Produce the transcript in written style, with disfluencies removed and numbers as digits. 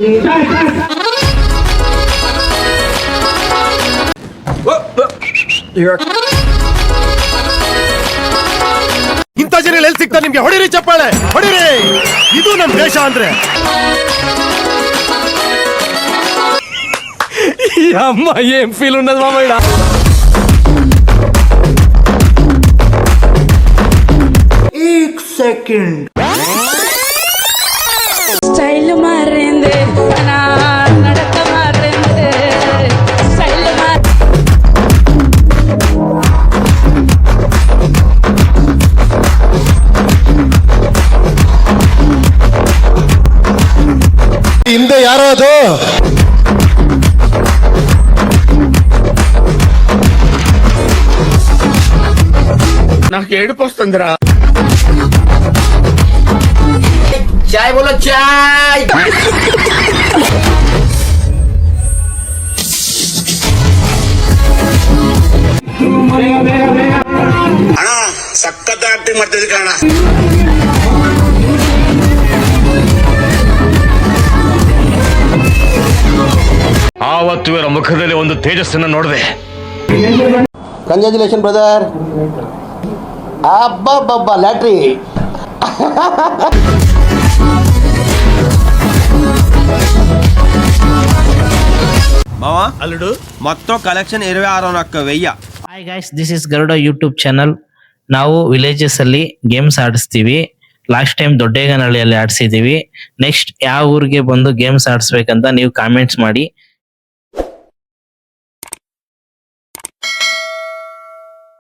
ಇಂಥ ಜನ ಎಲ್ಲಿ ಸಿಗ್ತಾರೆ ನಿಮ್ಗೆ? ಹೊಡಿರಿ ಚಪ್ಪಾಳೆ, ಹೊಡಿರಿ. ಇದು ನಮ್ ದೇಶ ಅಂದ್ರೆ. అమ్మ ఏం ఫీల్ ఉన్నది మామయ్య. సెకండ్ స్టైల్ మారింది, నా నడక మారింది, స్టైల్ ಹಿಂದೆ ಯಾರೋ ಅದು నాకు ఏడుపు వస్తుందిరా. చాయ్ బోలో చాయ్. ಅಣ್ಣ ಸಖತ್ ಆಕ್ಟಿಂಗ್ ಮಾಡ್ತಿದ್ದೆ ಕಣ. ಆವತ್ತು ಇವರ ಮುಖದಲ್ಲಿ ಒಂದು ತೇಜಸ್ಸನ್ನು ನೋಡಿದೆ. Congratulation brother. అబ్బా లాటరీ. మావా అల్లుడు మొత్తం collection 26,000. Hi guys, this is Garuda YouTube channel. ನಾವು ವಿಲೇಜಸ್ ಅಲ್ಲಿ ಗೇಮ್ಸ್ ಆಡಿಸ್ತೀವಿ. ಲಾಸ್ಟ್ ಟೈಮ್ ದೊಡ್ಡೇಗನಹಳ್ಳಿಯಲ್ಲಿ ಆಡಿಸಿದೀವಿ. ನೆಕ್ಸ್ಟ್ ಯಾವ ಊರಿಗೆ ಬಂದು ಗೇಮ್ಸ್ ಆಡಿಸ್ಬೇಕಂತ ನೀವು ಕಾಮೆಂಟ್ಸ್ ಮಾಡಿ.